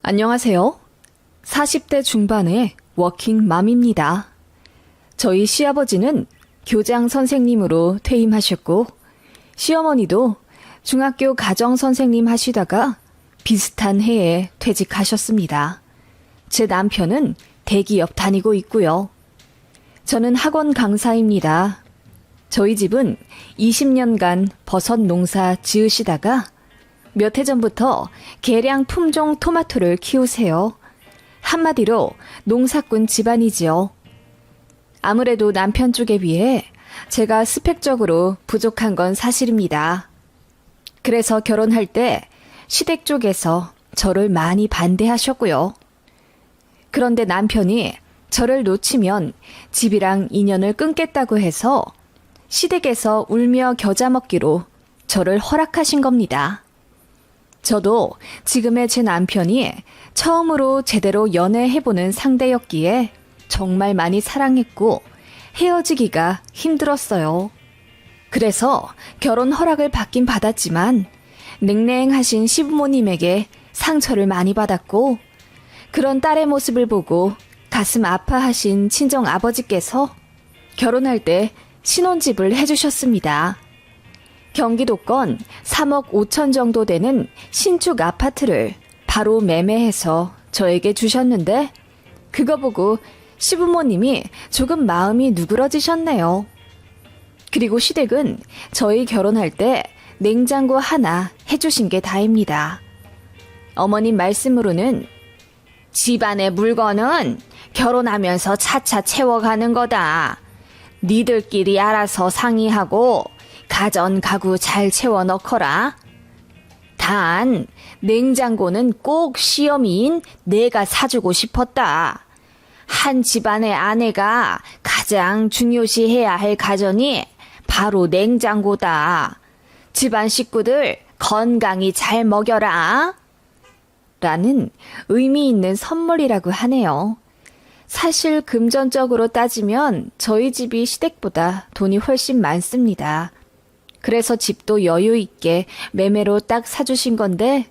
안녕하세요. 40대 중반의 워킹맘입니다. 저희 시아버지는 교장 선생님으로 퇴임하셨고, 시어머니도 중학교 가정 선생님 하시다가 비슷한 해에 퇴직하셨습니다. 제 남편은 대기업 다니고 있고요. 저는 학원 강사입니다. 저희 집은 20년간 버섯 농사 지으시다가 몇 해 전부터 개량 품종 토마토를 키우세요. 한마디로 농사꾼 집안이지요. 아무래도 남편 쪽에 비해 제가 스펙적으로 부족한 건 사실입니다. 그래서 결혼할 때 시댁 쪽에서 저를 많이 반대하셨고요. 그런데 남편이 저를 놓치면 집이랑 인연을 끊겠다고 해서 시댁에서 울며 겨자 먹기로 저를 허락하신 겁니다. 저도 지금의 제 남편이 처음으로 제대로 연애해보는 상대였기에 정말 많이 사랑했고 헤어지기가 힘들었어요. 그래서 결혼 허락을 받긴 받았지만 냉랭하신 시부모님에게 상처를 많이 받았고, 그런 딸의 모습을 보고 가슴 아파하신 친정 아버지께서 결혼할 때 신혼집을 해주셨습니다. 경기도권 3억 5천 정도 되는 신축 아파트를 바로 매매해서 저에게 주셨는데, 그거 보고 시부모님이 조금 마음이 누그러지셨네요. 그리고 시댁은 저희 결혼할 때 냉장고 하나 해주신 게 다입니다. 어머님 말씀으로는 집안의 물건은 결혼하면서 차차 채워가는 거다. 니들끼리 알아서 상의하고 가전 가구 잘 채워 넣거라. 단 냉장고는 꼭 시어미인 내가 사주고 싶었다. 한 집안의 아내가 가장 중요시해야 할 가전이 바로 냉장고다. 집안 식구들 건강히 잘 먹여라. 라는 의미 있는 선물이라고 하네요. 사실 금전적으로 따지면 저희 집이 시댁보다 돈이 훨씬 많습니다. 그래서 집도 여유 있게 매매로 딱 사주신 건데,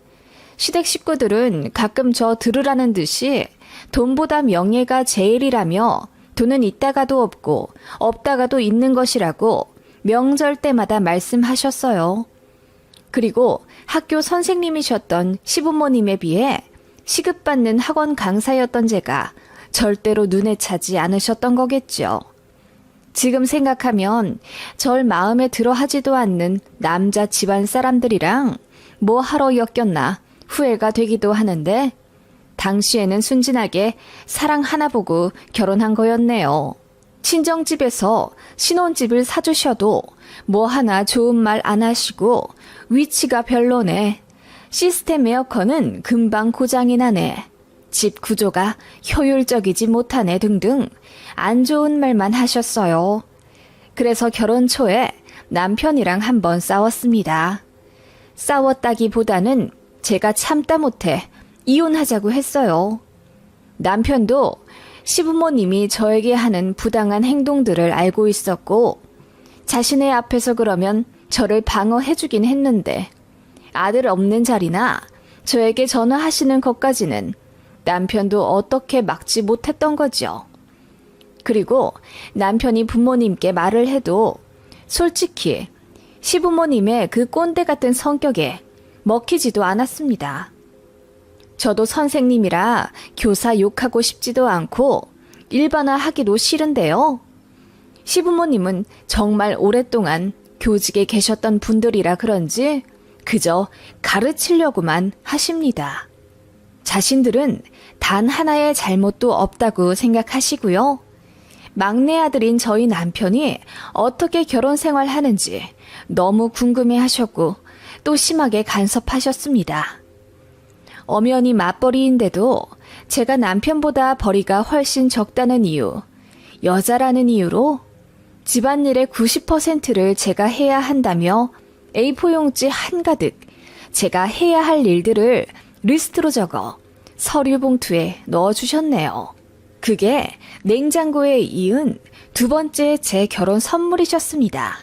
시댁 식구들은 가끔 저 들으라는 듯이 돈보다 명예가 제일이라며 돈은 있다가도 없고 없다가도 있는 것이라고 명절 때마다 말씀하셨어요. 그리고 학교 선생님이셨던 시부모님에 비해 시급받는 학원 강사였던 제가 절대로 눈에 차지 않으셨던 거겠죠. 지금 생각하면 절 마음에 들어 하지도 않는 남자 집안 사람들이랑 뭐 하러 엮였나 후회가 되기도 하는데, 당시에는 순진하게 사랑 하나 보고 결혼한 거였네요. 친정집에서 신혼집을 사주셔도 뭐 하나 좋은 말 안 하시고 위치가 별로네. 시스템 에어컨은 금방 고장이 나네. 집 구조가 효율적이지 못하네 등등 안 좋은 말만 하셨어요. 그래서 결혼 초에 남편이랑 한번 싸웠습니다. 싸웠다기보다는 제가 참다 못해 이혼하자고 했어요. 남편도 시부모님이 저에게 하는 부당한 행동들을 알고 있었고, 자신의 앞에서 그러면 저를 방어해주긴 했는데, 아들 없는 자리나 저에게 전화하시는 것까지는 남편도 어떻게 막지 못했던 거죠. 그리고 남편이 부모님께 말을 해도 솔직히 시부모님의 그 꼰대 같은 성격에 먹히지도 않았습니다. 저도 선생님이라 교사 욕하고 싶지도 않고 일반화하기도 싫은데요. 시부모님은 정말 오랫동안 교직에 계셨던 분들이라 그런지 그저 가르치려고만 하십니다. 자신들은 단 하나의 잘못도 없다고 생각하시고요. 막내 아들인 저희 남편이 어떻게 결혼 생활하는지 너무 궁금해하셨고 또 심하게 간섭하셨습니다. 엄연히 맞벌이인데도 제가 남편보다 벌이가 훨씬 적다는 이유, 여자라는 이유로 집안일의 90%를 제가 해야 한다며 A4 용지 한가득 제가 해야 할 일들을 리스트로 적어 서류 봉투에 넣어주셨네요. 그게 냉장고에 이은 두 번째 제 결혼 선물이셨습니다.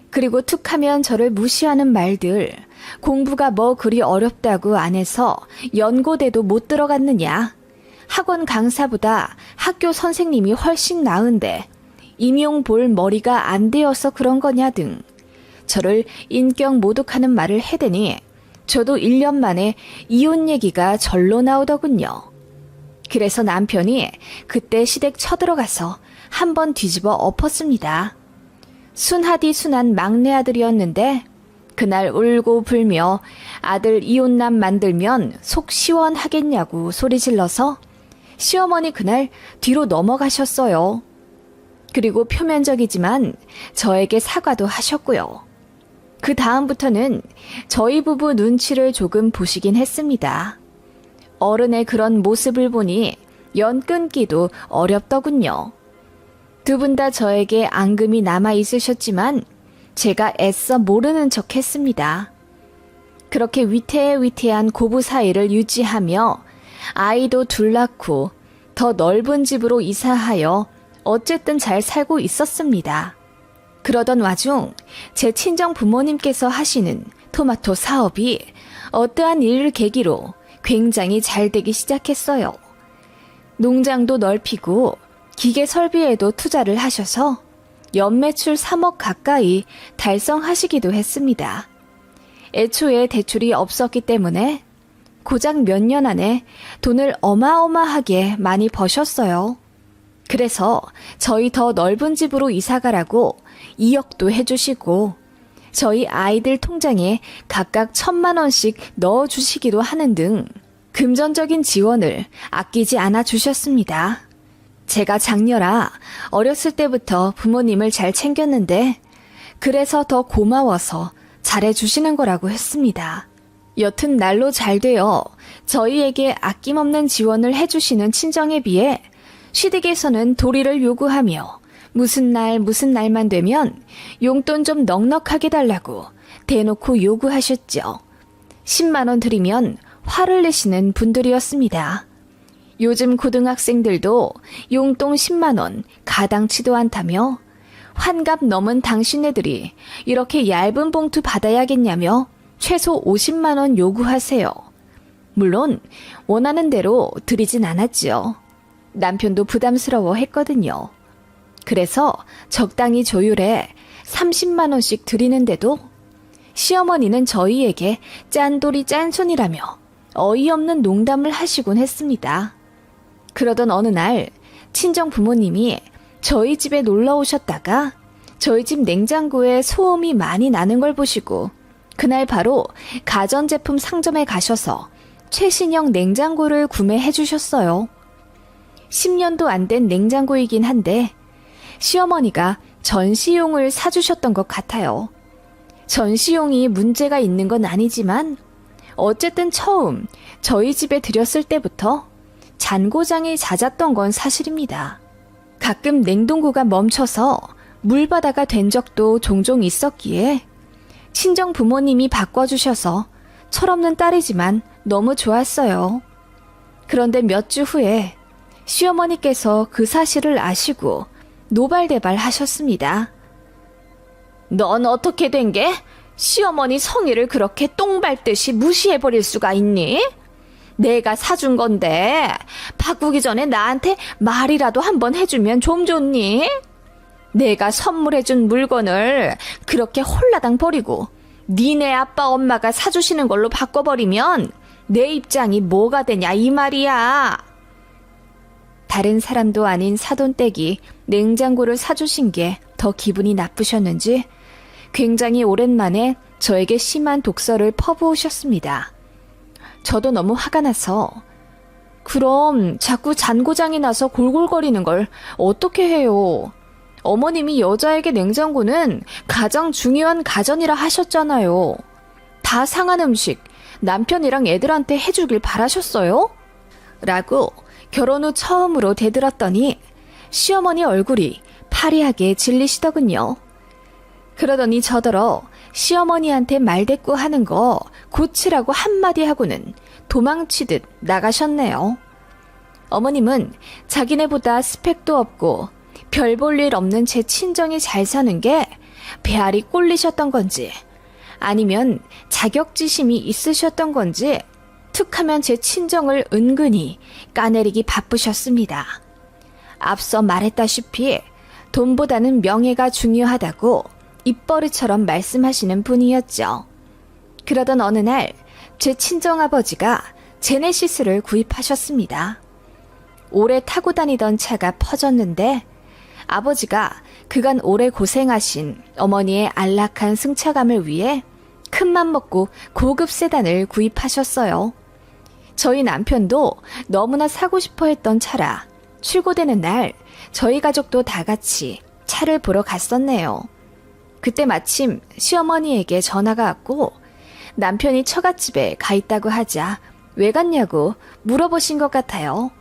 그리고 툭하면 저를 무시하는 말들, 공부가 뭐 그리 어렵다고 안 해서 연고대도 못 들어갔느냐. 학원 강사보다 학교 선생님이 훨씬 나은데 임용 볼 머리가 안 되어서 그런 거냐 등 저를 인격 모독하는 말을 해대니 저도 1년 만에 이혼 얘기가 절로 나오더군요. 그래서 남편이 그때 시댁 쳐들어가서 한번 뒤집어 엎었습니다. 순하디 순한 막내 아들이었는데 그날 울고 불며 아들 이혼남 만들면 속 시원하겠냐고 소리 질러서 시어머니 그날 뒤로 넘어가셨어요. 그리고 표면적이지만 저에게 사과도 하셨고요. 그 다음부터는 저희 부부 눈치를 조금 보시긴 했습니다. 어른의 그런 모습을 보니 연 끊기도 어렵더군요. 두 분 다 저에게 앙금이 남아 있으셨지만 제가 애써 모르는 척 했습니다. 그렇게 위태위태한 고부 사이를 유지하며 아이도 둘 낳고 더 넓은 집으로 이사하여 어쨌든 잘 살고 있었습니다. 그러던 와중 제 친정 부모님께서 하시는 토마토 사업이 어떠한 일을 계기로 굉장히 잘 되기 시작했어요. 농장도 넓히고 기계 설비에도 투자를 하셔서 연매출 3억 가까이 달성하시기도 했습니다. 애초에 대출이 없었기 때문에 고작 몇 년 안에 돈을 어마어마하게 많이 버셨어요. 그래서 저희 더 넓은 집으로 이사가라고 2억도 해주시고 저희 아이들 통장에 각각 1,000만 원씩 넣어주시기도 하는 등 금전적인 지원을 아끼지 않아 주셨습니다. 제가 장녀라 어렸을 때부터 부모님을 잘 챙겼는데 그래서 더 고마워서 잘해주시는 거라고 했습니다. 여튼 날로 잘 되어 저희에게 아낌없는 지원을 해주시는 친정에 비해 시댁에서는 도리를 요구하며 무슨 날만 되면 용돈 좀 넉넉하게 달라고 대놓고 요구하셨죠. 10만 원 드리면 화를 내시는 분들이었습니다. 요즘 고등학생들도 용돈 10만 원 가당치도 않다며 환갑 넘은 당신네들이 이렇게 얇은 봉투 받아야겠냐며 최소 50만 원 요구하세요. 물론 원하는 대로 드리진 않았지요. 남편도 부담스러워 했거든요. 그래서 적당히 조율해 30만 원씩 드리는데도 시어머니는 저희에게 짠돌이 짠손이라며 어이없는 농담을 하시곤 했습니다. 그러던 어느 날 친정 부모님이 저희 집에 놀러 오셨다가 저희 집 냉장고에 소음이 많이 나는 걸 보시고 그날 바로 가전제품 상점에 가셔서 최신형 냉장고를 구매해 주셨어요. 10년도 안 된 냉장고이긴 한데 시어머니가 전시용을 사주셨던 것 같아요. 전시용이 문제가 있는 건 아니지만 어쨌든 처음 저희 집에 들였을 때부터 잔고장이 잦았던 건 사실입니다. 가끔 냉동고가 멈춰서 물바다가 된 적도 종종 있었기에 친정 부모님이 바꿔주셔서 철없는 딸이지만 너무 좋았어요. 그런데 몇 주 후에 시어머니께서 그 사실을 아시고 노발대발 하셨습니다. 넌 어떻게 된 게? 시어머니 성의를 그렇게 똥 밟듯이 무시해버릴 수가 있니? 내가 사준 건데 바꾸기 전에 나한테 말이라도 한번 해주면 좀 좋니? 내가 선물해준 물건을 그렇게 홀라당 버리고 니네 아빠 엄마가 사주시는 걸로 바꿔버리면 내 입장이 뭐가 되냐 이 말이야. 다른 사람도 아닌 사돈댁이 냉장고를 사주신 게 더 기분이 나쁘셨는지 굉장히 오랜만에 저에게 심한 독설을 퍼부으셨습니다. 저도 너무 화가 나서 그럼 자꾸 잔고장이 나서 골골거리는 걸 어떻게 해요? 어머님이 여자에게 냉장고는 가장 중요한 가전이라 하셨잖아요. 다 상한 음식 남편이랑 애들한테 해주길 바라셨어요? 라고 결혼 후 처음으로 대들었더니 시어머니 얼굴이 파리하게 질리시더군요. 그러더니 저더러 시어머니한테 말대꾸하는 거 고치라고 한마디 하고는 도망치듯 나가셨네요. 어머님은 자기네보다 스펙도 없고 별 볼 일 없는 제 친정이 잘 사는 게 배알이 꼴리셨던 건지 아니면 자격지심이 있으셨던 건지 툭 하면 제 친정을 은근히 까내리기 바쁘셨습니다. 앞서 말했다시피 돈보다는 명예가 중요하다고 입버릇처럼 말씀하시는 분이었죠. 그러던 어느 날 제 친정아버지가 제네시스를 구입하셨습니다. 오래 타고 다니던 차가 퍼졌는데 아버지가 그간 오래 고생하신 어머니의 안락한 승차감을 위해 큰맘 먹고 고급 세단을 구입하셨어요. 저희 남편도 너무나 사고 싶어 했던 차라 출고되는 날 저희 가족도 다 같이 차를 보러 갔었네요. 그때 마침 시어머니에게 전화가 왔고 남편이 처갓집에 가 있다고 하자 왜 갔냐고 물어보신 것 같아요.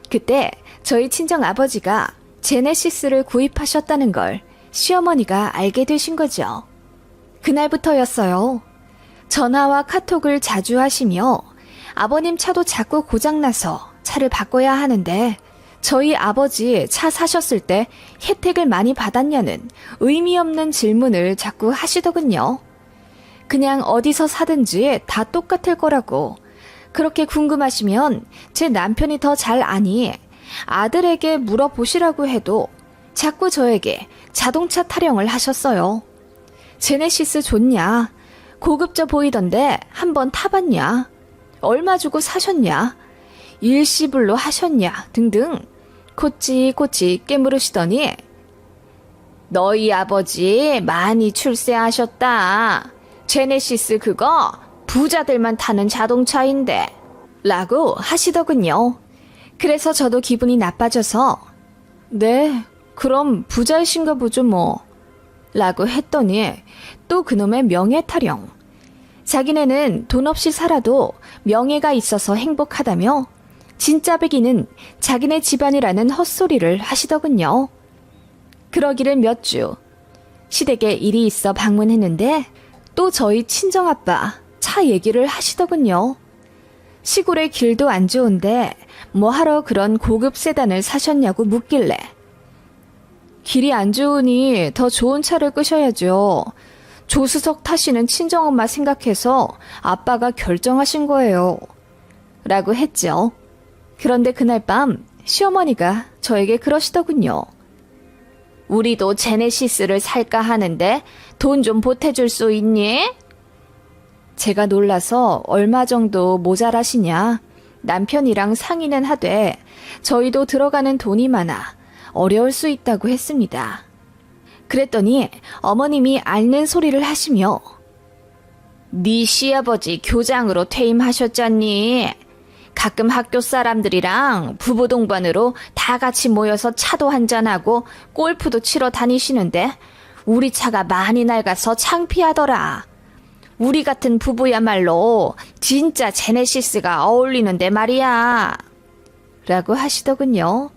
그때 저희 친정아버지가 제네시스를 구입하셨다는 걸 시어머니가 알게 되신 거죠. 그날부터였어요. 전화와 카톡을 자주 하시며 아버님 차도 자꾸 고장나서 차를 바꿔야 하는데 저희 아버지 차 사셨을 때 혜택을 많이 받았냐는 의미 없는 질문을 자꾸 하시더군요. 그냥 어디서 사든지 다 똑같을 거라고. 그렇게 궁금하시면 제 남편이 더 잘 아니 아들에게 물어보시라고 해도 자꾸 저에게 자동차 타령을 하셨어요. 제네시스 좋냐? 고급져 보이던데 한번 타봤냐? 얼마 주고 사셨냐? 일시불로 하셨냐? 등등 코치코치 깨물으시더니 너희 아버지 많이 출세하셨다. 제네시스 그거 부자들만 타는 자동차인데 라고 하시더군요. 그래서 저도 기분이 나빠져서 네, 그럼 부자이신가 보죠 뭐 라고 했더니 또 그놈의 명예타령. 자기네는 돈 없이 살아도 명예가 있어서 행복하다며 진짜 배기는 자기네 집안이라는 헛소리를 하시더군요. 그러기를 몇 주 시댁에 일이 있어 방문했는데 또 저희 친정아빠 차 얘기를 하시더군요. 시골에 길도 안 좋은데 뭐하러 그런 고급 세단을 사셨냐고 묻길래 길이 안 좋으니 더 좋은 차를 끄셔야죠. 조수석 타시는 친정엄마 생각해서 아빠가 결정하신 거예요. 라고 했죠. 그런데 그날 밤 시어머니가 저에게 그러시더군요. 우리도 제네시스를 살까 하는데 돈 좀 보태줄 수 있니? 제가 놀라서 얼마 정도 모자라시냐 남편이랑 상의는 하되 저희도 들어가는 돈이 많아 어려울 수 있다고 했습니다. 그랬더니 어머님이 앓는 소리를 하시며 네 시아버지 교장으로 퇴임하셨잖니. 가끔 학교 사람들이랑 부부 동반으로 다 같이 모여서 차도 한잔하고 골프도 치러 다니시는데 우리 차가 많이 낡아서 창피하더라. 우리 같은 부부야말로 진짜 제네시스가 어울리는데 말이야. 라고 하시더군요.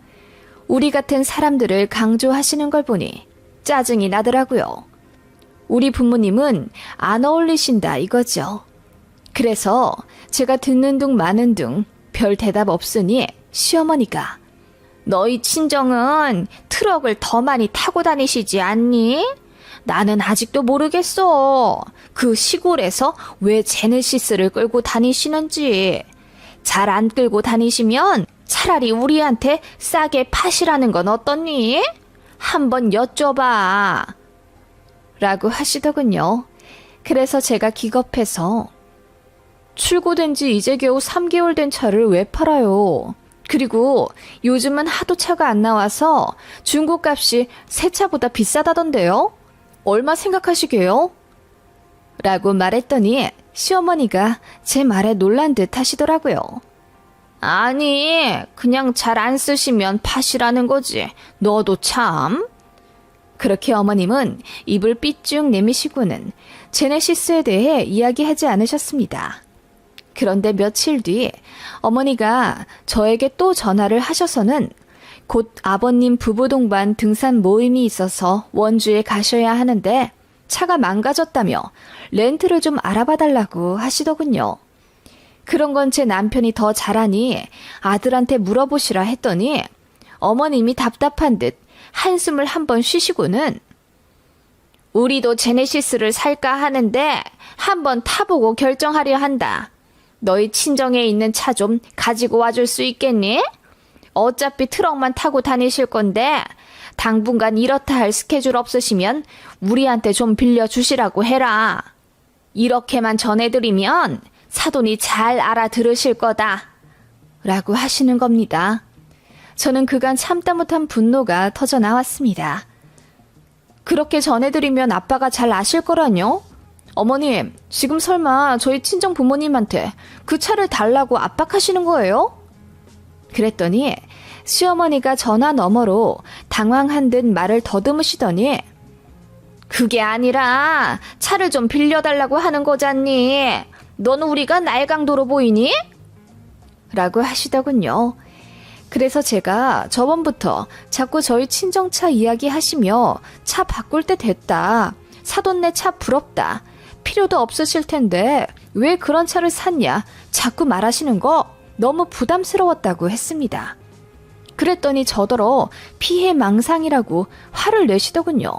우리 같은 사람들을 강조하시는 걸 보니 짜증이 나더라고요. 우리 부모님은 안 어울리신다 이거죠. 그래서 제가 듣는 둥 마는 둥 별 대답 없으니 시어머니가 너희 친정은 트럭을 더 많이 타고 다니시지 않니? 나는 아직도 모르겠어. 그 시골에서 왜 제네시스를 끌고 다니시는지. 잘 안 끌고 다니시면 차라리 우리한테 싸게 파시라는 건 어떻니? 한번 여쭤봐. 라고 하시더군요. 그래서 제가 기겁해서 출고된 지 이제 겨우 3개월 된 차를 왜 팔아요? 그리고 요즘은 하도 차가 안 나와서 중고값이 새 차보다 비싸다던데요? 얼마 생각하시게요? 라고 말했더니 시어머니가 제 말에 놀란 듯 하시더라고요. 아니, 그냥 잘 안 쓰시면 파시라는 거지. 너도 참. 그렇게 어머님은 입을 삐쭉 내미시고는 제네시스에 대해 이야기하지 않으셨습니다. 그런데 며칠 뒤 어머니가 저에게 또 전화를 하셔서는 곧 아버님 부부 동반 등산 모임이 있어서 원주에 가셔야 하는데 차가 망가졌다며 렌트를 좀 알아봐 달라고 하시더군요. 그런 건 제 남편이 더 잘하니 아들한테 물어보시라 했더니 어머님이 답답한 듯 한숨을 한번 쉬시고는 우리도 제네시스를 살까 하는데 한번 타보고 결정하려 한다. 너희 친정에 있는 차 좀 가지고 와줄 수 있겠니? 어차피 트럭만 타고 다니실 건데 당분간 이렇다 할 스케줄 없으시면 우리한테 좀 빌려주시라고 해라. 이렇게만 전해드리면 사돈이 잘 알아들으실 거다. 라고 하시는 겁니다. 저는 그간 참다 못한 분노가 터져 나왔습니다. 그렇게 전해드리면 아빠가 잘 아실 거라뇨? 어머님, 지금 설마 저희 친정 부모님한테 그 차를 달라고 압박하시는 거예요? 그랬더니 시어머니가 전화 너머로 당황한 듯 말을 더듬으시더니 그게 아니라 차를 좀 빌려달라고 하는 거잖니. 너는 우리가 날강도로 보이니? 라고 하시더군요. 그래서 제가 저번부터 자꾸 저희 친정차 이야기 하시며 차 바꿀 때 됐다. 사돈네 차 부럽다. 필요도 없으실 텐데 왜 그런 차를 샀냐. 자꾸 말하시는 거 너무 부담스러웠다고 했습니다. 그랬더니 저더러 피해망상이라고 화를 내시더군요.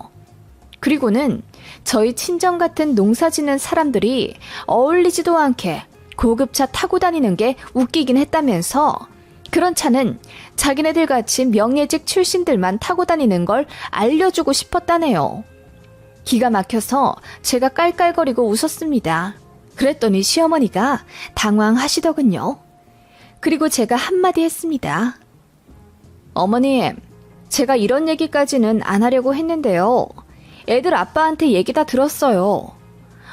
그리고는 저희 친정 같은 농사 짓는 사람들이 어울리지도 않게 고급차 타고 다니는 게 웃기긴 했다면서 그런 차는 자기네들 같이 명예직 출신들만 타고 다니는 걸 알려주고 싶었다네요. 기가 막혀서 제가 깔깔거리고 웃었습니다. 그랬더니 시어머니가 당황하시더군요. 그리고 제가 한마디 했습니다. 어머님, 제가 이런 얘기까지는 안 하려고 했는데요. 애들 아빠한테 얘기 다 들었어요.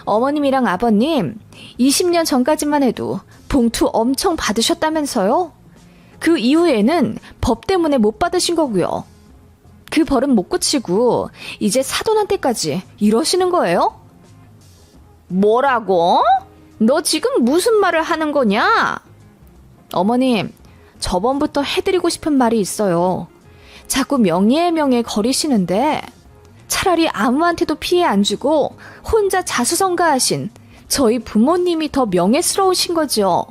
어머님이랑 아버님 20년 전까지만 해도 봉투 엄청 받으셨다면서요? 그 이후에는 법 때문에 못 받으신 거고요. 그 벌은 못 고치고 이제 사돈한테까지 이러시는 거예요? 뭐라고? 너 지금 무슨 말을 하는 거냐? 어머님, 저번부터 해드리고 싶은 말이 있어요. 자꾸 명예의 명예 거리시는데 차라리 아무한테도 피해 안 주고 혼자 자수성가하신 저희 부모님이 더 명예스러우신 거죠.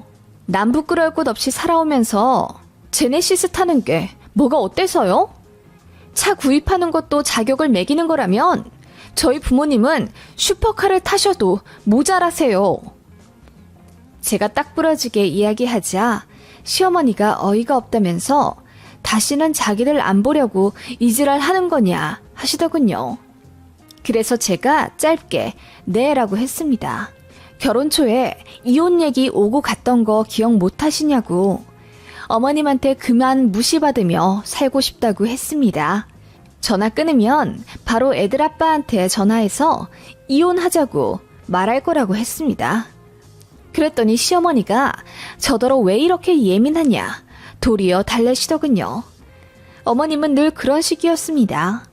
남 부끄러울 것 없이 살아오면서 제네시스 타는 게 뭐가 어때서요? 차 구입하는 것도 자격을 매기는 거라면 저희 부모님은 슈퍼카를 타셔도 모자라세요. 제가 딱 부러지게 이야기하자 시어머니가 어이가 없다면서 다시는 자기를 안 보려고 이지랄 하는 거냐 하시더군요. 그래서 제가 짧게 네라고 했습니다. 결혼 초에 이혼 얘기 오고 갔던 거 기억 못 하시냐고 어머님한테 그만 무시받으며 살고 싶다고 했습니다. 전화 끊으면 바로 애들 아빠한테 전화해서 이혼하자고 말할 거라고 했습니다. 그랬더니 시어머니가 저더러 왜 이렇게 예민하냐 도리어 달래시더군요. 어머님은 늘 그런 식이었습니다.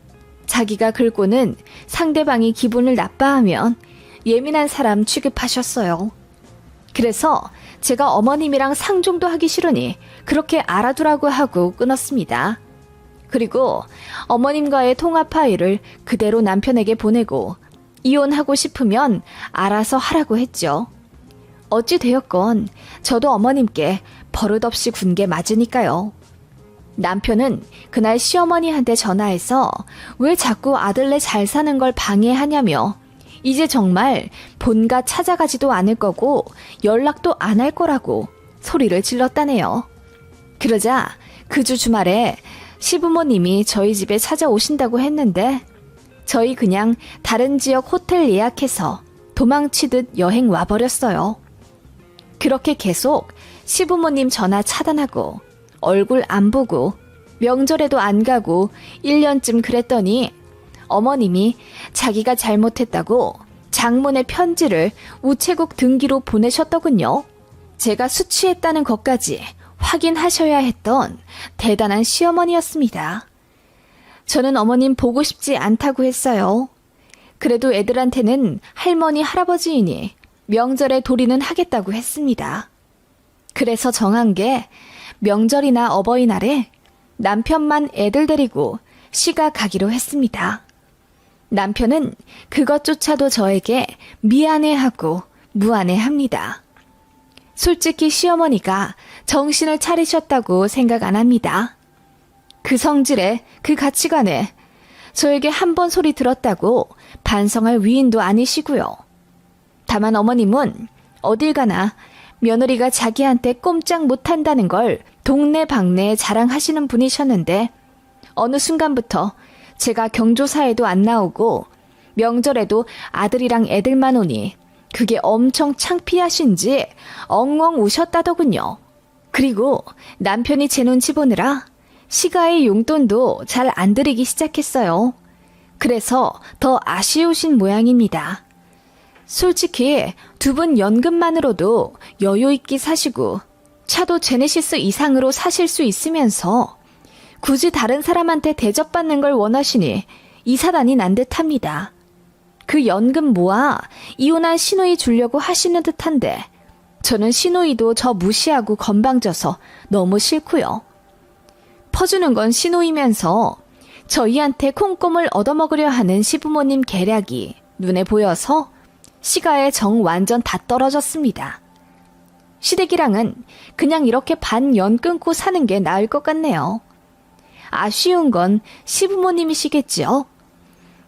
자기가 긁고는 상대방이 기분을 나빠하면 예민한 사람 취급하셨어요. 그래서 제가 어머님이랑 상종도 하기 싫으니 그렇게 알아두라고 하고 끊었습니다. 그리고 어머님과의 통화 파일을 그대로 남편에게 보내고 이혼하고 싶으면 알아서 하라고 했죠. 어찌 되었건 저도 어머님께 버릇없이 군 게 맞으니까요. 남편은 그날 시어머니한테 전화해서 왜 자꾸 아들네 잘 사는 걸 방해하냐며 이제 정말 본가 찾아가지도 않을 거고 연락도 안 할 거라고 소리를 질렀다네요. 그러자 그 주 주말에 시부모님이 저희 집에 찾아오신다고 했는데 저희 그냥 다른 지역 호텔 예약해서 도망치듯 여행 와버렸어요. 그렇게 계속 시부모님 전화 차단하고 얼굴 안 보고 명절에도 안 가고 1년쯤 그랬더니 어머님이 자기가 잘못했다고 장문의 편지를 우체국 등기로 보내셨더군요. 제가 수치했다는 것까지 확인하셔야 했던 대단한 시어머니였습니다. 저는 어머님 보고 싶지 않다고 했어요. 그래도 애들한테는 할머니 할아버지이니 명절에 도리는 하겠다고 했습니다. 그래서 정한 게 명절이나 어버이날에 남편만 애들 데리고 시가 가기로 했습니다. 남편은 그것조차도 저에게 미안해하고 무안해합니다. 솔직히 시어머니가 정신을 차리셨다고 생각 안 합니다. 그 성질에 그 가치관에 저에게 한 번 소리 들었다고 반성할 위인도 아니시고요. 다만 어머님은 어딜 가나 며느리가 자기한테 꼼짝 못한다는 걸 동네방네에 자랑하시는 분이셨는데 어느 순간부터 제가 경조사에도 안 나오고 명절에도 아들이랑 애들만 오니 그게 엄청 창피하신지 엉엉 우셨다더군요. 그리고 남편이 제 눈치 보느라 시가의 용돈도 잘 안 드리기 시작했어요. 그래서 더 아쉬우신 모양입니다. 솔직히 두 분 연금만으로도 여유 있게 사시고 차도 제네시스 이상으로 사실 수 있으면서 굳이 다른 사람한테 대접받는 걸 원하시니 이 사단이 난 듯합니다. 그 연금 모아 이혼한 시누이 주려고 하시는 듯한데 저는 시누이도 저 무시하고 건방져서 너무 싫고요. 퍼주는 건 시누이면서 저희한테 콩고물 얻어먹으려 하는 시부모님 계략이 눈에 보여서 시가의 정 완전 다 떨어졌습니다. 시댁이랑은 그냥 이렇게 반연 끊고 사는 게 나을 것 같네요. 아쉬운 건 시부모님이시겠지요.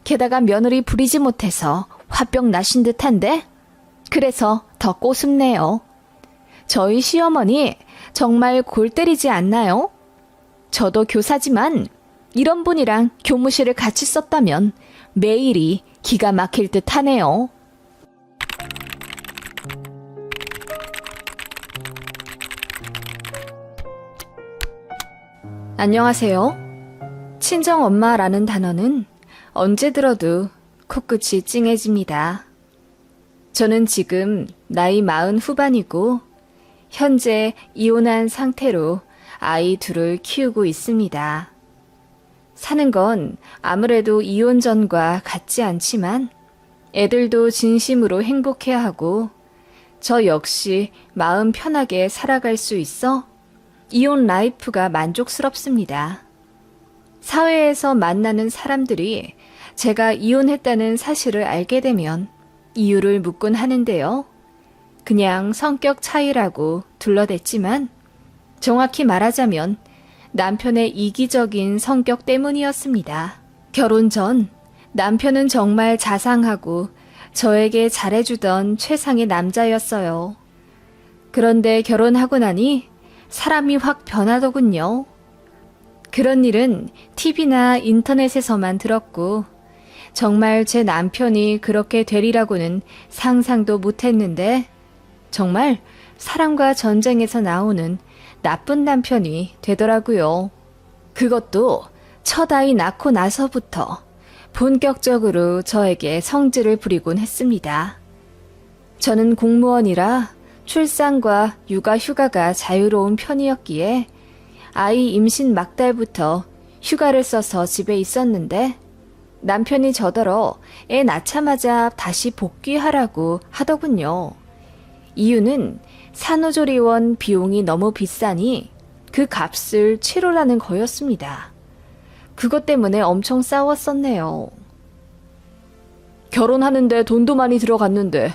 게다가 며느리 부리지 못해서 화병 나신 듯한데 그래서 더 꼬숩네요. 저희 시어머니 정말 골 때리지 않나요? 저도 교사지만 이런 분이랑 교무실을 같이 썼다면 매일이 기가 막힐 듯 하네요. 안녕하세요. 친정엄마라는 단어는 언제 들어도 코끝이 찡해집니다. 저는 지금 나이 40 후반이고 현재 이혼한 상태로 아이 둘을 키우고 있습니다. 사는 건 아무래도 이혼 전과 같지 않지만 애들도 진심으로 행복해하고 저 역시 마음 편하게 살아갈 수 있어 이혼 라이프가 만족스럽습니다. 사회에서 만나는 사람들이 제가 이혼했다는 사실을 알게 되면 이유를 묻곤 하는데요. 그냥 성격 차이라고 둘러댔지만 정확히 말하자면 남편의 이기적인 성격 때문이었습니다. 결혼 전 남편은 정말 자상하고 저에게 잘해주던 최상의 남자였어요. 그런데 결혼하고 나니 사람이 확 변하더군요. 그런 일은 TV나 인터넷에서만 들었고 정말 제 남편이 그렇게 되리라고는 상상도 못했는데 정말 사랑과 전쟁에서 나오는 나쁜 남편이 되더라고요. 그것도 첫 아이 낳고 나서부터 본격적으로 저에게 성질을 부리곤 했습니다. 저는 공무원이라 출산과 육아 휴가가 자유로운 편이었기에 아이 임신 막달부터 휴가를 써서 집에 있었는데 남편이 저더러 애 낳자마자 다시 복귀하라고 하더군요. 이유는 산후조리원 비용이 너무 비싸니 그 값을 치르라는 거였습니다. 그것 때문에 엄청 싸웠었네요. 결혼하는데 돈도 많이 들어갔는데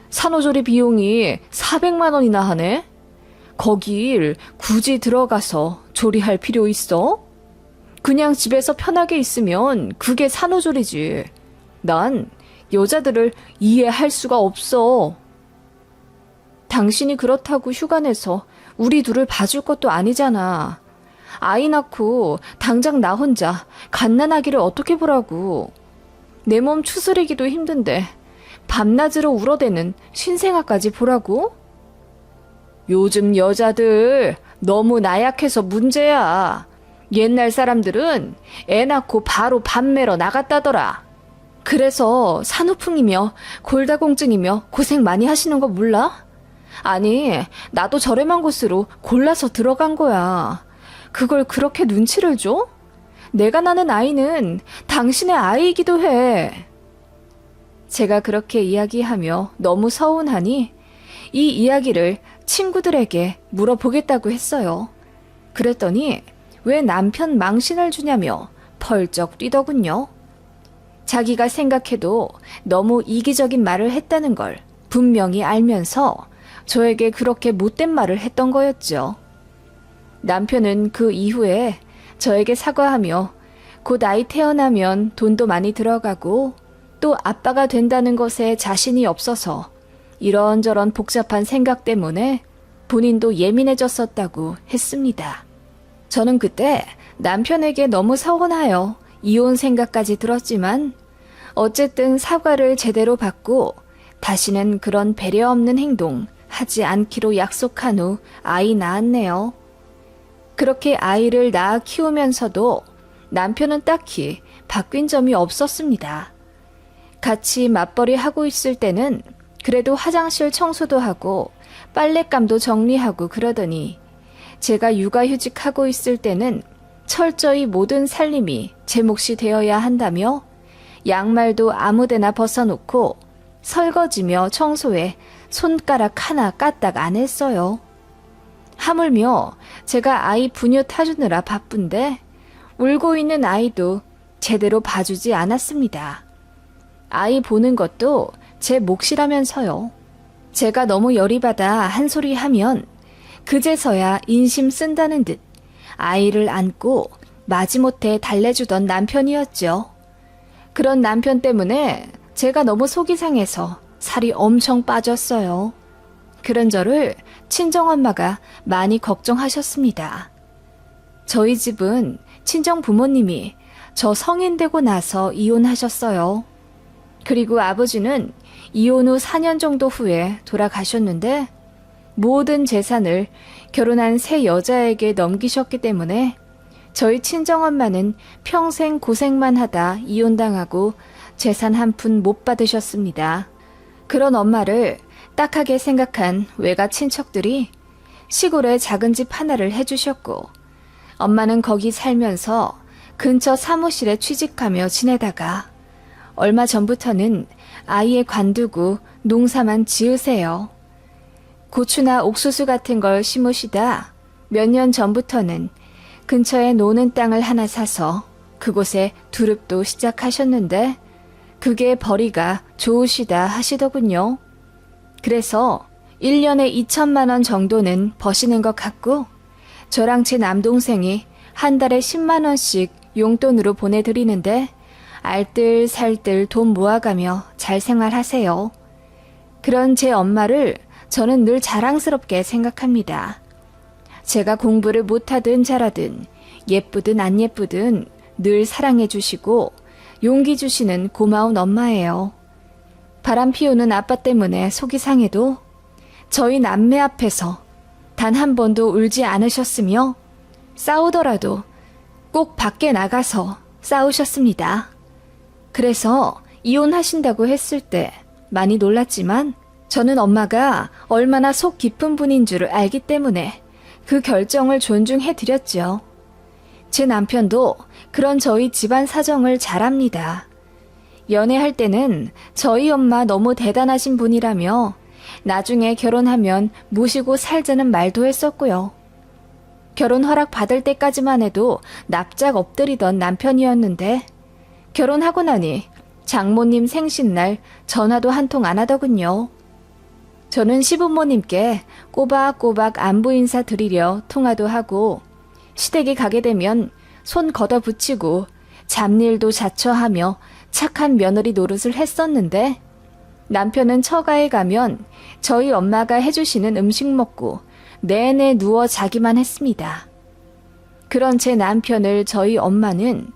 산후조리 비용이 400만 원이나 하네? 거길 굳이 들어가서 조리할 필요 있어? 그냥 집에서 편하게 있으면 그게 산후조리지. 난 여자들을 이해할 수가 없어. 당신이 그렇다고 휴가 내서 우리 둘을 봐줄 것도 아니잖아. 아이 낳고 당장 나 혼자 갓난아기를 어떻게 보라고. 내 몸 추스리기도 힘든데 밤낮으로 울어대는 신생아까지 보라고? 요즘 여자들 너무 나약해서 문제야. 옛날 사람들은 애 낳고 바로 밥 매러 나갔다더라. 그래서 산후풍이며 골다공증이며 고생 많이 하시는 거 몰라? 아니, 나도 저렴한 곳으로 골라서 들어간 거야. 그걸 그렇게 눈치를 줘? 내가 낳는 아이는 당신의 아이이기도 해. 제가 그렇게 이야기하며 너무 서운하니 이 이야기를 친구들에게 물어보겠다고 했어요. 그랬더니 왜 남편 망신을 주냐며 펄쩍 뛰더군요. 자기가 생각해도 너무 이기적인 말을 했다는 걸 분명히 알면서 저에게 그렇게 못된 말을 했던 거였죠. 남편은 그 이후에 저에게 사과하며 곧 아이 태어나면 돈도 많이 들어가고 또 아빠가 된다는 것에 자신이 없어서 이런저런 복잡한 생각 때문에 본인도 예민해졌었다고 했습니다. 저는 그때 남편에게 너무 서운하여 이혼 생각까지 들었지만 어쨌든 사과를 제대로 받고 다시는 그런 배려 없는 행동 하지 않기로 약속한 후 아이 낳았네요. 그렇게 아이를 낳아 키우면서도 남편은 딱히 바뀐 점이 없었습니다. 같이 맞벌이 하고 있을 때는 그래도 화장실 청소도 하고 빨랫감도 정리하고 그러더니 제가 육아휴직하고 있을 때는 철저히 모든 살림이 제 몫이 되어야 한다며 양말도 아무데나 벗어놓고 설거지며 청소에 손가락 하나 까딱 안 했어요. 하물며 제가 아이 분유 타주느라 바쁜데 울고 있는 아이도 제대로 봐주지 않았습니다. 아이 보는 것도 제 몫이라면서요. 제가 너무 열이 받아 한 소리 하면 그제서야 인심 쓴다는 듯 아이를 안고 마지못해 달래주던 남편이었죠. 그런 남편 때문에 제가 너무 속이 상해서 살이 엄청 빠졌어요. 그런 저를 친정엄마가 많이 걱정하셨습니다. 저희 집은 친정 부모님이 저 성인 되고 나서 이혼하셨어요. 그리고 아버지는 이혼 후 4년 정도 후에 돌아가셨는데 모든 재산을 결혼한 새 여자에게 넘기셨기 때문에 저희 친정엄마는 평생 고생만 하다 이혼당하고 재산 한 푼 못 받으셨습니다. 그런 엄마를 딱하게 생각한 외가 친척들이 시골에 작은 집 하나를 해주셨고 엄마는 거기 살면서 근처 사무실에 취직하며 지내다가 얼마 전부터는 아이에 관두고 농사만 지으세요. 고추나 옥수수 같은 걸 심으시다 몇 년 전부터는 근처에 노는 땅을 하나 사서 그곳에 두릅도 시작하셨는데 그게 벌이가 좋으시다 하시더군요. 그래서 1년에 2천만 원 정도는 버시는 것 같고 저랑 제 남동생이 한 달에 10만 원씩 용돈으로 보내드리는데 알뜰살뜰 돈 모아가며 잘 생활하세요. 그런 제 엄마를 저는 늘 자랑스럽게 생각합니다. 제가 공부를 못하든 잘하든 예쁘든 안 예쁘든 늘 사랑해 주시고 용기 주시는 고마운 엄마예요. 바람 피우는 아빠 때문에 속이 상해도 저희 남매 앞에서 단 한 번도 울지 않으셨으며 싸우더라도 꼭 밖에 나가서 싸우셨습니다. 그래서 이혼하신다고 했을 때 많이 놀랐지만 저는 엄마가 얼마나 속 깊은 분인 줄을 알기 때문에 그 결정을 존중해드렸죠. 제 남편도 그런 저희 집안 사정을 잘 압니다. 연애할 때는 저희 엄마 너무 대단하신 분이라며 나중에 결혼하면 모시고 살자는 말도 했었고요. 결혼 허락 받을 때까지만 해도 납작 엎드리던 남편이었는데 결혼하고 나니 장모님 생신날 전화도 한 통 안 하더군요. 저는 시부모님께 꼬박꼬박 안부 인사 드리려 통화도 하고 시댁에 가게 되면 손 걷어붙이고 잡일도 자처하며 착한 며느리 노릇을 했었는데 남편은 처가에 가면 저희 엄마가 해주시는 음식 먹고 내내 누워 자기만 했습니다. 그런 제 남편을 저희 엄마는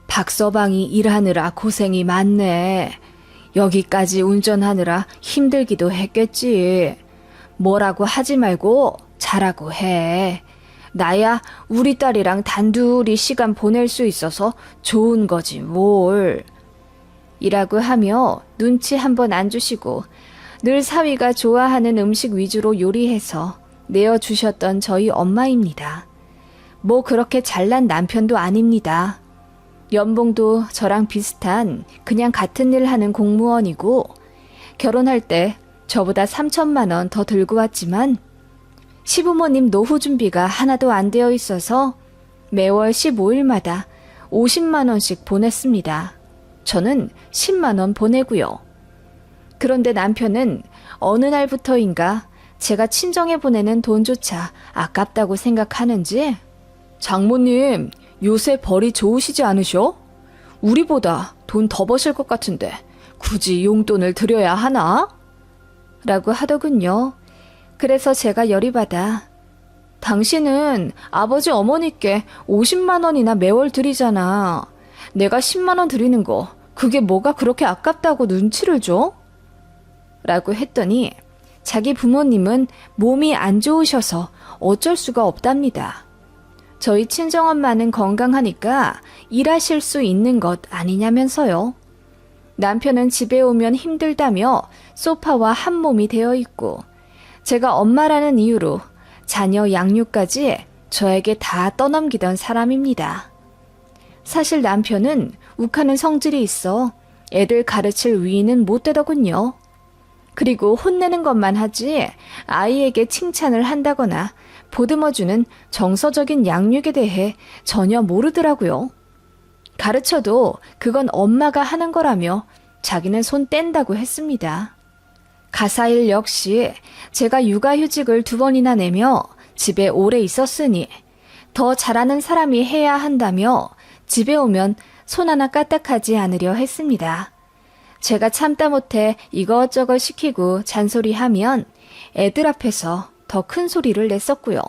박서방이 일하느라 고생이 많네. 여기까지 운전하느라 힘들기도 했겠지. 뭐라고 하지 말고 잘하고 해. 나야 우리 딸이랑 단둘이 시간 보낼 수 있어서 좋은 거지 뭘. 이라고 하며 눈치 한번 안 주시고 늘 사위가 좋아하는 음식 위주로 요리해서 내어주셨던 저희 엄마입니다. 뭐 그렇게 잘난 남편도 아닙니다. 연봉도 저랑 비슷한 그냥 같은 일 하는 공무원이고 결혼할 때 저보다 3천만 원 더 들고 왔지만 시부모님 노후 준비가 하나도 안 되어 있어서 매월 15일마다 50만 원씩 보냈습니다. 저는 10만 원 보내고요. 그런데 남편은 어느 날부터인가 제가 친정에 보내는 돈조차 아깝다고 생각하는지 장모님 요새 벌이 좋으시지 않으셔? 우리보다 돈 더 버실 것 같은데 굳이 용돈을 드려야 하나? 라고 하더군요. 그래서 제가 열이 받아 당신은 아버지 어머니께 50만 원이나 매월 드리잖아. 내가 10만 원 드리는 거 그게 뭐가 그렇게 아깝다고 눈치를 줘? 라고 했더니 자기 부모님은 몸이 안 좋으셔서 어쩔 수가 없답니다. 저희 친정엄마는 건강하니까 일하실 수 있는 것 아니냐면서요. 남편은 집에 오면 힘들다며 소파와 한 몸이 되어 있고 제가 엄마라는 이유로 자녀 양육까지 저에게 다 떠넘기던 사람입니다. 사실 남편은 욱하는 성질이 있어 애들 가르칠 위인은 못 되더군요. 그리고 혼내는 것만 하지 아이에게 칭찬을 한다거나 보듬어주는 정서적인 양육에 대해 전혀 모르더라고요. 가르쳐도 그건 엄마가 하는 거라며 자기는 손 뗀다고 했습니다. 가사일 역시 제가 육아휴직을 2번이나 내며 집에 오래 있었으니 더 잘하는 사람이 해야 한다며 집에 오면 손 하나 까딱하지 않으려 했습니다. 제가 참다 못해 이것저것 시키고 잔소리하면 애들 앞에서 더 큰 소리를 냈었고요.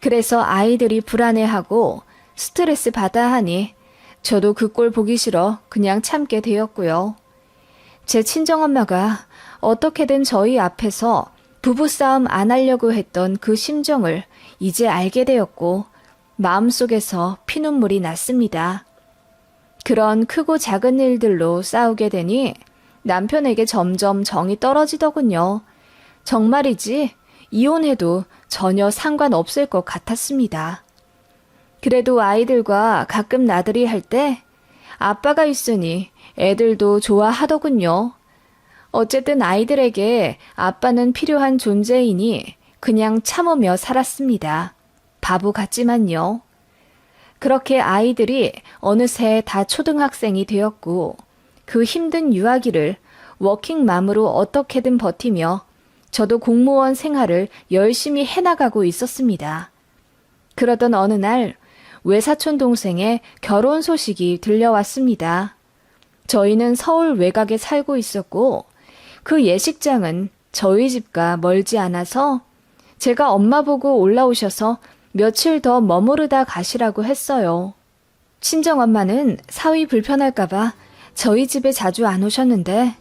그래서 아이들이 불안해하고 스트레스 받아 하니 저도 그 꼴 보기 싫어 그냥 참게 되었고요. 제 친정엄마가 어떻게든 저희 앞에서 부부싸움 안 하려고 했던 그 심정을 이제 알게 되었고 마음속에서 피눈물이 났습니다. 그런 크고 작은 일들로 싸우게 되니 남편에게 점점 정이 떨어지더군요. 정말이지 이혼해도 전혀 상관없을 것 같았습니다. 그래도 아이들과 가끔 나들이 할 때 아빠가 있으니 애들도 좋아하더군요. 어쨌든 아이들에게 아빠는 필요한 존재이니 그냥 참으며 살았습니다. 바보 같지만요. 그렇게 아이들이 어느새 다 초등학생이 되었고 그 힘든 유아기를 워킹맘으로 어떻게든 버티며 저도 공무원 생활을 열심히 해나가고 있었습니다. 그러던 어느 날 외사촌 동생의 결혼 소식이 들려왔습니다. 저희는 서울 외곽에 살고 있었고 그 예식장은 저희 집과 멀지 않아서 제가 엄마 보고 올라오셔서 며칠 더 머무르다 가시라고 했어요. 친정엄마는 사위 불편할까봐 저희 집에 자주 안 오셨는데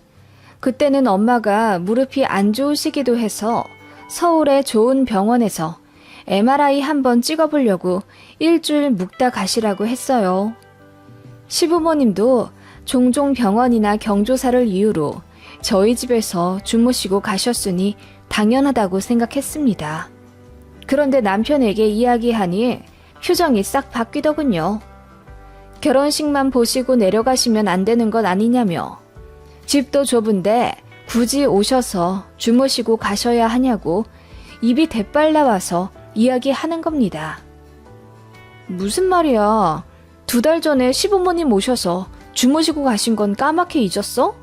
그때는 엄마가 무릎이 안 좋으시기도 해서 서울의 좋은 병원에서 MRI 한번 찍어보려고 일주일 묵다 가시라고 했어요. 시부모님도 종종 병원이나 경조사를 이유로 저희 집에서 주무시고 가셨으니 당연하다고 생각했습니다. 그런데 남편에게 이야기하니 표정이 싹 바뀌더군요. 결혼식만 보시고 내려가시면 안 되는 것 아니냐며 집도 좁은데 굳이 오셔서 주무시고 가셔야 하냐고 입이 대빨 나와서 이야기하는 겁니다. 무슨 말이야? 2달 전에 시부모님 오셔서 주무시고 가신 건 까맣게 잊었어?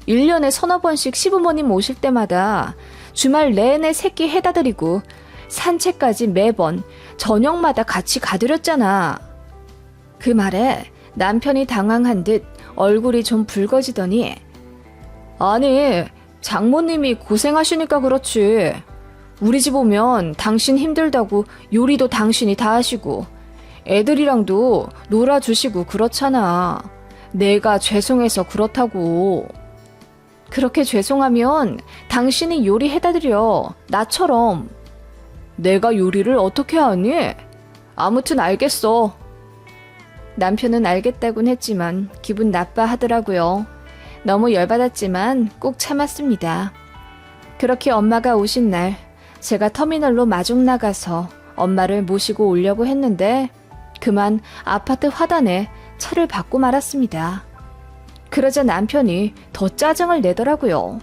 1년에 서너 번씩 시부모님 오실 때마다 주말 내내 새끼 해다 드리고 산책까지 매번 저녁마다 같이 가드렸잖아. 그 말에 남편이 당황한 듯 얼굴이 좀 붉어지더니 아니, 장모님이 고생하시니까 그렇지. 우리 집 오면 당신 힘들다고 요리도 당신이 다 하시고 애들이랑도 놀아주시고 그렇잖아. 내가 죄송해서 그렇다고. 그렇게 죄송하면 당신이 요리해다 드려. 나처럼. 내가 요리를 어떻게 하니? 아무튼 알겠어. 남편은 알겠다곤 했지만 기분 나빠하더라고요. 너무 열받았지만 꼭 참았습니다. 그렇게 엄마가 오신 날 제가 터미널로 마중 나가서 엄마를 모시고 오려고 했는데 그만 아파트 화단에 차를 받고 말았습니다. 그러자 남편이 더 짜증을 내더라고요.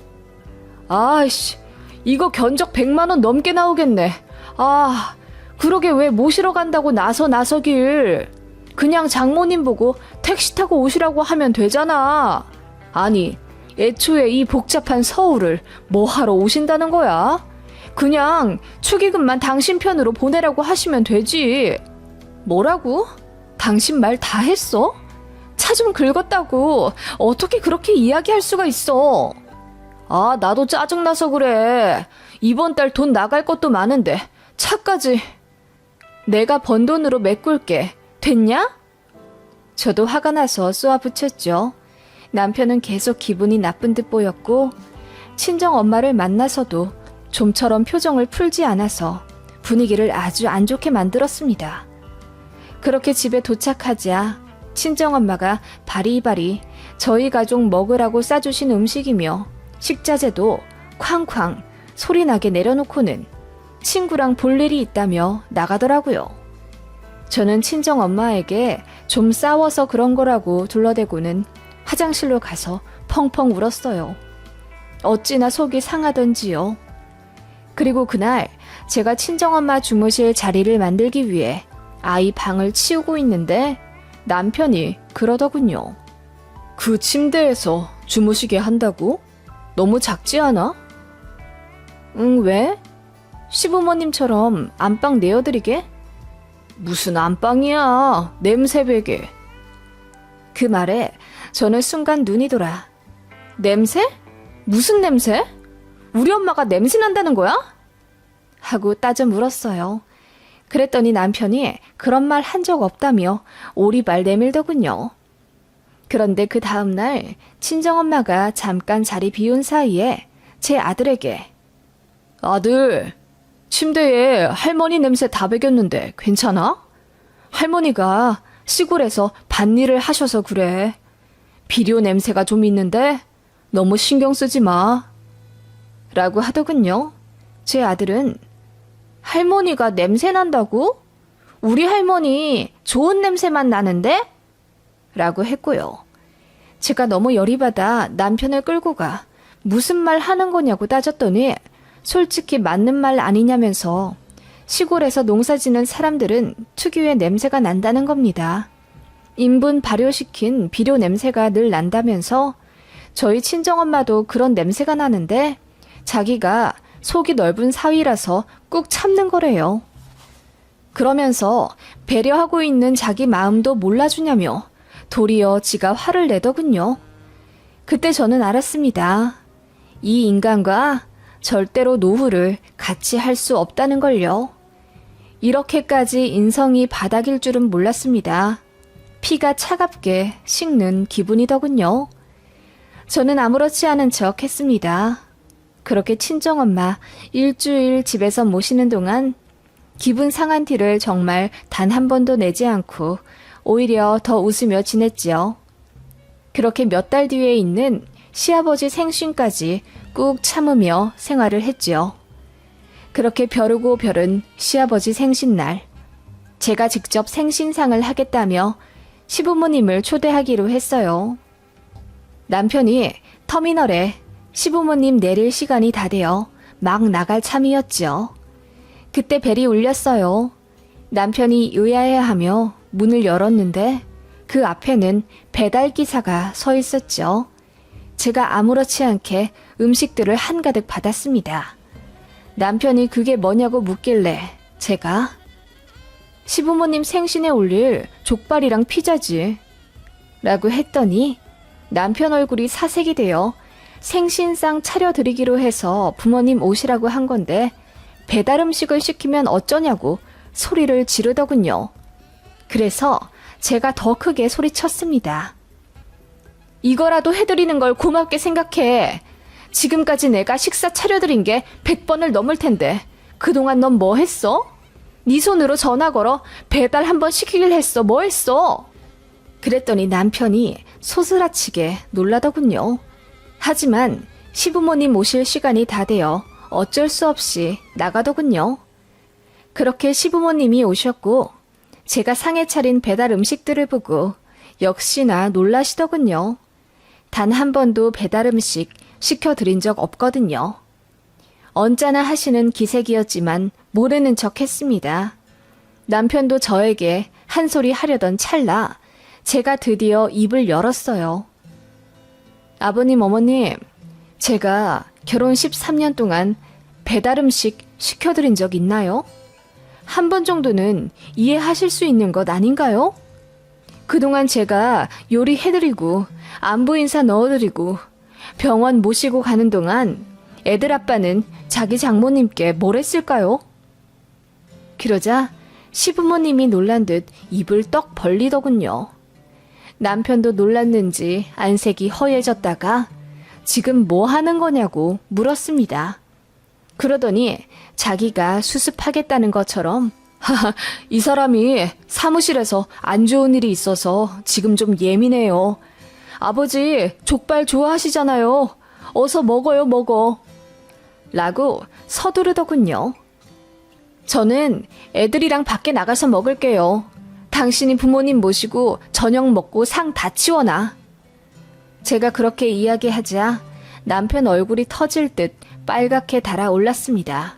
아이씨, 이거 견적 100만 원 넘게 나오겠네. 아, 그러게 왜 모시러 간다고 나서길. 그냥 장모님 보고 택시 타고 오시라고 하면 되잖아. 아니, 애초에 이 복잡한 서울을 뭐 하러 오신다는 거야? 그냥 축의금만 당신 편으로 보내라고 하시면 되지. 뭐라고? 당신 말 다 했어? 차 좀 긁었다고 어떻게 그렇게 이야기할 수가 있어? 아, 나도 짜증나서 그래. 이번 달 돈 나갈 것도 많은데 차까지. 내가 번 돈으로 메꿀게. 됐냐? 저도 화가 나서 쏘아붙였죠. 남편은 계속 기분이 나쁜 듯 보였고 친정 엄마를 만나서도 좀처럼 표정을 풀지 않아서 분위기를 아주 안 좋게 만들었습니다. 그렇게 집에 도착하자 친정엄마가 바리바리 저희 가족 먹으라고 싸주신 음식이며 식자재도 쾅쾅 소리나게 내려놓고는 친구랑 볼 일이 있다며 나가더라고요. 저는 친정엄마에게 좀 싸워서 그런 거라고 둘러대고는 화장실로 가서 펑펑 울었어요. 어찌나 속이 상하던지요. 그리고 그날 제가 친정엄마 주무실 자리를 만들기 위해 아이 방을 치우고 있는데 남편이 그러더군요. 그 침대에서 주무시게 한다고? 너무 작지 않아? 응, 왜? 시부모님처럼 안방 내어드리게? 무슨 안방이야, 냄새 배게. 그 말에 저는 순간 눈이 돌아. 냄새? 무슨 냄새? 우리 엄마가 냄새 난다는 거야? 하고 따져 물었어요. 그랬더니 남편이 그런 말 한 적 없다며 오리발 내밀더군요. 그런데 그 다음날 친정엄마가 잠깐 자리 비운 사이에 제 아들에게 아들, 침대에 할머니 냄새 다 배겼는데 괜찮아? 할머니가 시골에서 밭일을 하셔서 그래. 비료 냄새가 좀 있는데 너무 신경 쓰지 마. 라고 하더군요. 제 아들은 할머니가 냄새 난다고? 우리 할머니 좋은 냄새만 나는데? 라고 했고요. 제가 너무 열이 받아 남편을 끌고 가 무슨 말 하는 거냐고 따졌더니 솔직히 맞는 말 아니냐면서 시골에서 농사 지는 사람들은 특유의 냄새가 난다는 겁니다. 인분 발효시킨 비료 냄새가 늘 난다면서 저희 친정엄마도 그런 냄새가 나는데 자기가 속이 넓은 사위라서 꾹 참는 거래요. 그러면서 배려하고 있는 자기 마음도 몰라주냐며 도리어 지가 화를 내더군요. 그때 저는 알았습니다. 이 인간과 절대로 노후를 같이 할 수 없다는 걸요. 이렇게까지 인성이 바닥일 줄은 몰랐습니다. 피가 차갑게 식는 기분이더군요. 저는 아무렇지 않은 척 했습니다. 그렇게 친정엄마 일주일 집에서 모시는 동안 기분 상한 티를 정말 단 한 번도 내지 않고 오히려 더 웃으며 지냈지요. 그렇게 몇 달 뒤에 있는 시아버지 생신까지 꾹 참으며 생활을 했지요. 그렇게 벼르고 벼른 시아버지 생신날, 제가 직접 생신상을 하겠다며 시부모님을 초대하기로 했어요. 남편이 터미널에 시부모님 내릴 시간이 다 되어 막 나갈 참이었죠. 그때 벨이 울렸어요. 남편이 의아해하며 문을 열었는데 그 앞에는 배달기사가 서 있었죠. 제가 아무렇지 않게 음식들을 한가득 받았습니다. 남편이 그게 뭐냐고 묻길래 제가 시부모님 생신에 올릴 족발이랑 피자지 라고 했더니 남편 얼굴이 사색이 되어 생신상 차려드리기로 해서 부모님 오시라고 한 건데 배달 음식을 시키면 어쩌냐고 소리를 지르더군요. 그래서 제가 더 크게 소리쳤습니다. 이거라도 해드리는 걸 고맙게 생각해. 지금까지 내가 식사 차려드린 게 100번을 넘을 텐데 그동안 넌 뭐 했어? 네 손으로 전화 걸어 배달 한번 시키길 했어. 뭐 했어? 그랬더니 남편이 소스라치게 놀라더군요. 하지만 시부모님 오실 시간이 다 되어 어쩔 수 없이 나가더군요. 그렇게 시부모님이 오셨고 제가 상에 차린 배달 음식들을 보고 역시나 놀라시더군요. 단 한 번도 배달 음식 시켜드린 적 없거든요. 언짢아 하시는 기색이었지만 모르는 척 했습니다. 남편도 저에게 한 소리 하려던 찰나 제가 드디어 입을 열었어요. 아버님, 어머님, 제가 결혼 13년 동안 배달 음식 시켜드린 적 있나요? 한 번 정도는 이해하실 수 있는 것 아닌가요? 그동안 제가 요리해드리고 안부 인사 넣어드리고 병원 모시고 가는 동안 애들 아빠는 자기 장모님께 뭘 했을까요? 그러자 시부모님이 놀란 듯 입을 떡 벌리더군요. 남편도 놀랐는지 안색이 허해졌다가 지금 뭐 하는 거냐고 물었습니다. 그러더니 자기가 수습하겠다는 것처럼 하하, 이 사람이 사무실에서 안 좋은 일이 있어서 지금 좀 예민해요. 아버지 족발 좋아하시잖아요. 어서 먹어요, 먹어. 라고 서두르더군요. 저는 애들이랑 밖에 나가서 먹을게요. 당신이 부모님 모시고 저녁 먹고 상 다 치워놔. 제가 그렇게 이야기하자 남편 얼굴이 터질 듯 빨갛게 달아올랐습니다.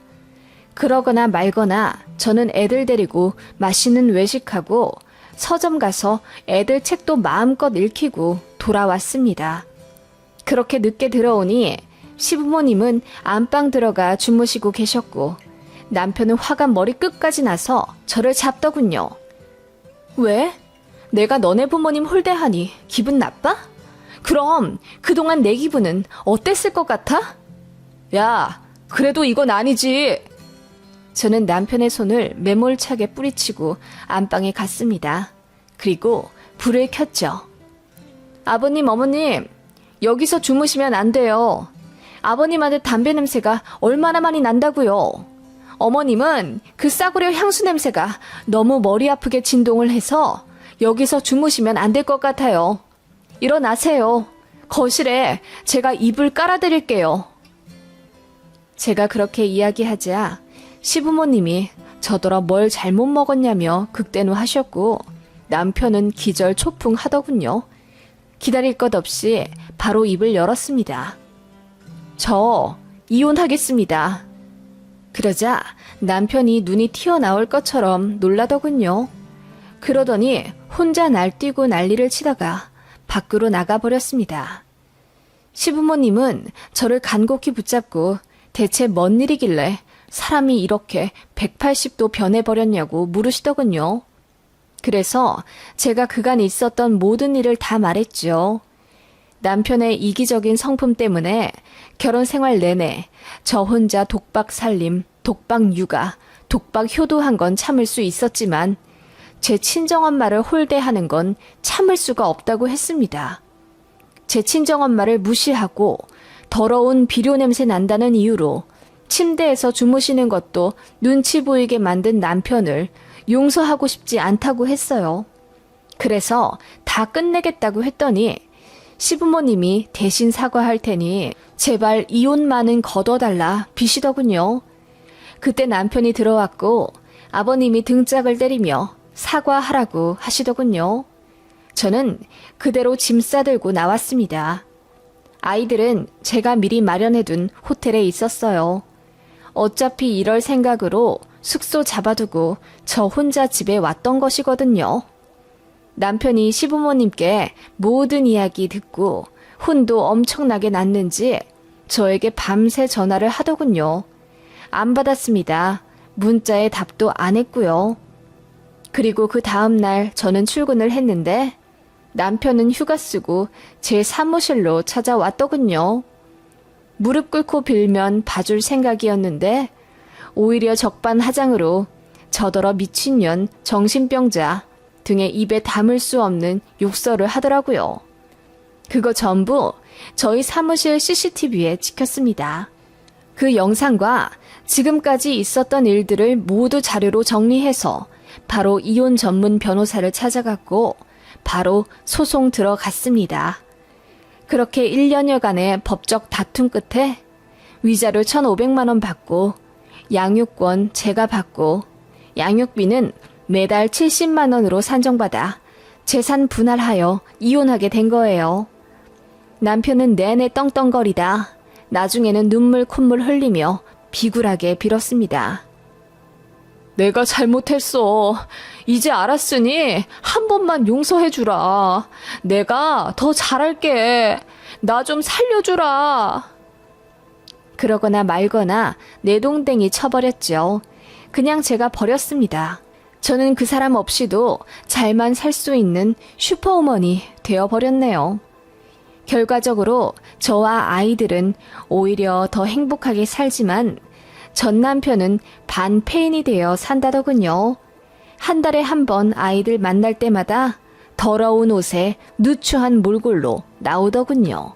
그러거나 말거나 저는 애들 데리고 맛있는 외식하고 서점 가서 애들 책도 마음껏 읽히고 돌아왔습니다. 그렇게 늦게 들어오니 시부모님은 안방 들어가 주무시고 계셨고 남편은 화가 머리 끝까지 나서 저를 잡더군요. 왜? 내가 너네 부모님 홀대하니 기분 나빠? 그럼 그동안 내 기분은 어땠을 것 같아? 야, 그래도 이건 아니지. 저는 남편의 손을 매몰차게 뿌리치고 안방에 갔습니다. 그리고 불을 켰죠. 아버님, 어머님, 여기서 주무시면 안 돼요. 아버님한테 담배 냄새가 얼마나 많이 난다고요. 어머님은 그 싸구려 향수 냄새가 너무 머리 아프게 진동을 해서 여기서 주무시면 안 될 것 같아요. 일어나세요. 거실에 제가 이불 깔아드릴게요. 제가 그렇게 이야기하자 시부모님이 저더러 뭘 잘못 먹었냐며 극대노하셨고 남편은 기절초풍하더군요. 기다릴 것 없이 바로 입을 열었습니다. 저 이혼하겠습니다. 그러자 남편이 눈이 튀어나올 것처럼 놀라더군요. 그러더니 혼자 날뛰고 난리를 치다가 밖으로 나가버렸습니다. 시부모님은 저를 간곡히 붙잡고 대체 뭔 일이길래 사람이 이렇게 180도 변해버렸냐고 물으시더군요. 그래서 제가 그간 있었던 모든 일을 다 말했죠. 남편의 이기적인 성품 때문에 결혼 생활 내내 저 혼자 독박 살림, 독박 육아, 독박 효도한 건 참을 수 있었지만 제 친정엄마를 홀대하는 건 참을 수가 없다고 했습니다. 제 친정엄마를 무시하고 더러운 비료 냄새 난다는 이유로 침대에서 주무시는 것도 눈치 보이게 만든 남편을 용서하고 싶지 않다고 했어요. 그래서 다 끝내겠다고 했더니 시부모님이 대신 사과할 테니 제발 이혼만은 거둬달라 비시더군요. 그때 남편이 들어왔고 아버님이 등짝을 때리며 사과하라고 하시더군요. 저는 그대로 짐 싸들고 나왔습니다. 아이들은 제가 미리 마련해둔 호텔에 있었어요. 어차피 이럴 생각으로 숙소 잡아두고 저 혼자 집에 왔던 것이거든요. 남편이 시부모님께 모든 이야기 듣고 혼도 엄청나게 났는지 저에게 밤새 전화를 하더군요. 안 받았습니다. 문자에 답도 안 했고요. 그리고 그 다음날 저는 출근을 했는데 남편은 휴가 쓰고 제 사무실로 찾아왔더군요. 무릎 꿇고 빌면 봐줄 생각이었는데 오히려 적반하장으로 저더러 미친년, 정신병자 등의 입에 담을 수 없는 욕설을 하더라고요. 그거 전부 저희 사무실 CCTV에 찍혔습니다. 그 영상과 지금까지 있었던 일들을 모두 자료로 정리해서 바로 이혼 전문 변호사를 찾아갔고 바로 소송 들어갔습니다. 그렇게 1년여간의 법적 다툼 끝에 위자료 1,500만 원 받고 양육권 제가 받고 양육비는 매달 70만 원으로 산정받아 재산 분할하여 이혼하게 된 거예요. 남편은 내내 떵떵거리다 나중에는 눈물 콧물 흘리며 비굴하게 빌었습니다. 내가 잘못했어. 이제 알았으니 한 번만 용서해주라. 내가 더 잘할게. 나 좀 살려주라. 그러거나 말거나 내동댕이 쳐버렸죠. 그냥 제가 버렸습니다. 저는 그 사람 없이도 잘만 살 수 있는 슈퍼우먼이 되어버렸네요. 결과적으로 저와 아이들은 오히려 더 행복하게 살지만 전 남편은 반폐인이 되어 산다더군요. 한 달에 한 번 아이들 만날 때마다 더러운 옷에 누추한 몰골로 나오더군요.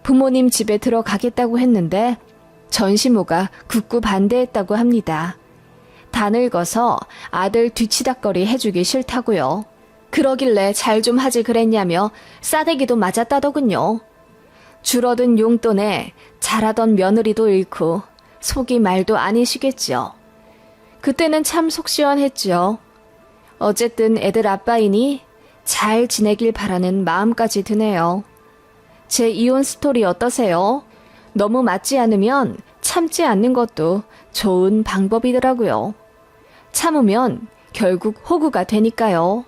부모님 집에 들어가겠다고 했는데 전시모가 굳고 반대했다고 합니다. 다 늙어서 아들 뒤치다꺼리 해주기 싫다고요. 그러길래 잘 좀 하지 그랬냐며 싸대기도 맞았다더군요. 줄어든 용돈에 잘하던 며느리도 잃고 속이 말도 아니시겠죠. 그때는 참 속 시원했죠. 어쨌든 애들 아빠이니 잘 지내길 바라는 마음까지 드네요. 제 이혼 스토리 어떠세요? 너무 맞지 않으면 참지 않는 것도 좋은 방법이더라고요. 참으면 결국 호구가 되니까요.